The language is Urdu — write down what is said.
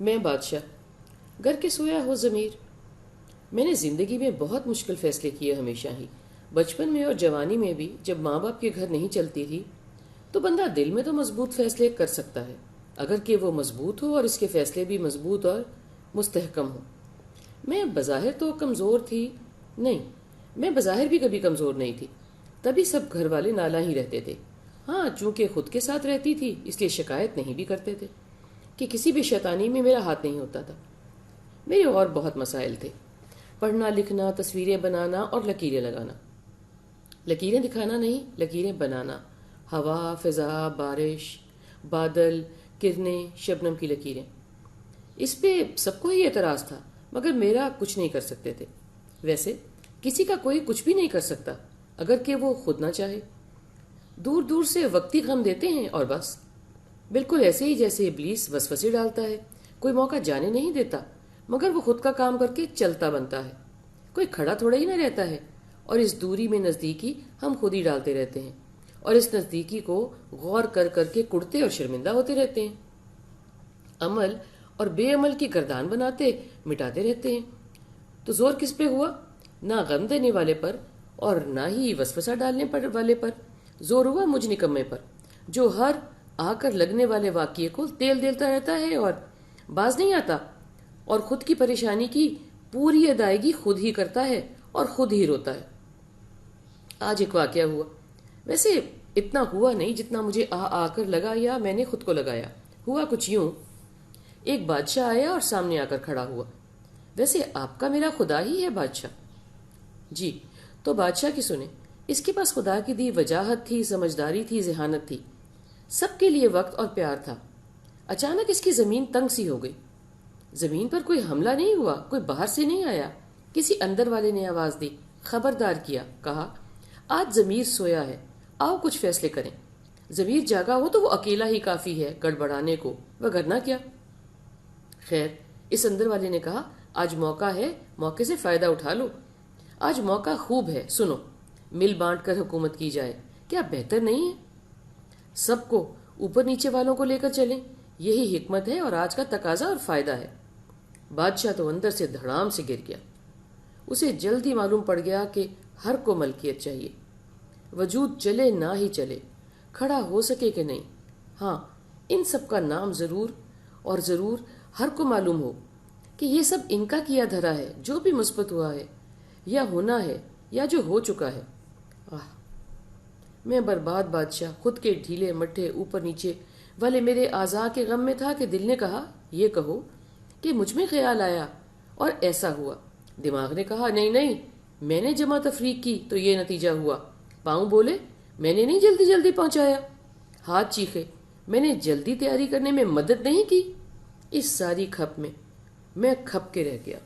میں بادشاہ گھر کے سویا ہو ضمیر۔ میں نے زندگی میں بہت مشکل فیصلے کیے ہمیشہ ہی، بچپن میں اور جوانی میں بھی۔ جب ماں باپ کے گھر نہیں چلتی تھی تو بندہ دل میں تو مضبوط فیصلے کر سکتا ہے، اگر کہ وہ مضبوط ہو اور اس کے فیصلے بھی مضبوط اور مستحکم ہوں۔ میں بظاہر تو کمزور تھی نہیں، میں بظاہر بھی کبھی کمزور نہیں تھی، تبھی سب گھر والے نالاں ہی رہتے تھے۔ ہاں، چونکہ خود کے ساتھ رہتی تھی اس لیے شکایت نہیں بھی کرتے تھے کہ کسی بھی شیطانی میں میرا ہاتھ نہیں ہوتا تھا۔ میرے اور بہت مسائل تھے، پڑھنا لکھنا، تصویریں بنانا اور لکیریں لگانا۔ لکیریں دکھانا نہیں، لکیریں بنانا، ہوا، فضا، بارش، بادل، کرنیں، شبنم کی لکیریں۔ اس پہ سب کو ہی اعتراض تھا، مگر میرا کچھ نہیں کر سکتے تھے۔ ویسے کسی کا کوئی کچھ بھی نہیں کر سکتا اگر کہ وہ خود نہ چاہے۔ دور دور سے وقتی غم دیتے ہیں اور بس، بالکل ایسے ہی جیسے ابلیس وسوسے ڈالتا ہے، کوئی موقع جانے نہیں دیتا مگر وہ خود کا کام کر کے چلتا بنتا ہے، کوئی کھڑا تھوڑا ہی نہ رہتا ہے۔ اور اس دوری میں نزدیکی ہم خود ہی ڈالتے رہتے ہیں، اور اس نزدیکی کو غور کر کر کے کڑتے اور شرمندہ ہوتے رہتے ہیں، عمل اور بے عمل کی گردان بناتے مٹاتے رہتے ہیں۔ تو زور کس پہ ہوا؟ نہ غم دینے والے پر اور نہ ہی وسوسہ ڈالنے والے پر، زور ہوا مجھ نکمے پر، جو ہر آ کر لگنے والے واقعے کو تیل دیتا رہتا ہے اور باز نہیں آتا، اور خود کی پریشانی کی پوری ادائیگی خود ہی کرتا ہے اور خود ہی روتا ہے۔ آج ایک واقعہ ہوا، ویسے اتنا ہوا نہیں جتنا مجھے آ کر لگا یا میں نے خود کو لگایا۔ ہوا کچھ یوں، ایک بادشاہ آیا اور سامنے آ کر کھڑا ہوا۔ ویسے آپ کا میرا خدا ہی ہے بادشاہ؟ جی۔ تو بادشاہ کی سنیں، اس کے پاس خدا کی دی وجاہت تھی، سمجھداری تھی، ذہانت تھی، سب کے لیے وقت اور پیار تھا۔ اچانک اس کی زمین تنگ سی ہو گئی۔ زمین پر کوئی حملہ نہیں ہوا، کوئی باہر سے نہیں آیا، کسی اندر والے نے آواز دی، خبردار کیا، کہا آج ضمیر سویا ہے، آؤ کچھ فیصلے کریں۔ ضمیر جاگا ہو تو وہ اکیلا ہی کافی ہے گڑبڑانے کو، وگرنہ کیا۔ خیر، اس اندر والے نے کہا آج موقع ہے، موقع سے فائدہ اٹھا لو، آج موقع خوب ہے، سنو، مل بانٹ کر حکومت کی جائے، کیا بہتر نہیں ہے؟ سب کو، اوپر نیچے والوں کو لے کر چلیں، یہی حکمت ہے اور آج کا تقاضا اور فائدہ ہے۔ بادشاہ تو اندر سے دھڑام سے گر گیا۔ اسے جلد ہی معلوم پڑ گیا کہ ہر کو ملکیت چاہیے، وجود چلے نہ ہی چلے، کھڑا ہو سکے کہ نہیں۔ ہاں، ان سب کا نام ضرور اور ضرور ہر کو معلوم ہو کہ یہ سب ان کا کیا دھرا ہے، جو بھی مثبت ہوا ہے یا ہونا ہے یا جو ہو چکا ہے۔ میں برباد بادشاہ، خود کے ڈھیلے مٹھے اوپر نیچے والے میرے اعضاء کے غم میں تھا کہ دل نے کہا یہ کہو کہ مجھ میں خیال آیا اور ایسا ہوا، دماغ نے کہا نہیں نہیں، میں نے جمع تفریق کی تو یہ نتیجہ ہوا، پاؤں بولے میں نے نہیں جلدی جلدی پہنچایا، ہاتھ چیخے میں نے جلدی تیاری کرنے میں مدد نہیں کی۔ اس ساری کھپ میں میں کھپ کے رہ گیا۔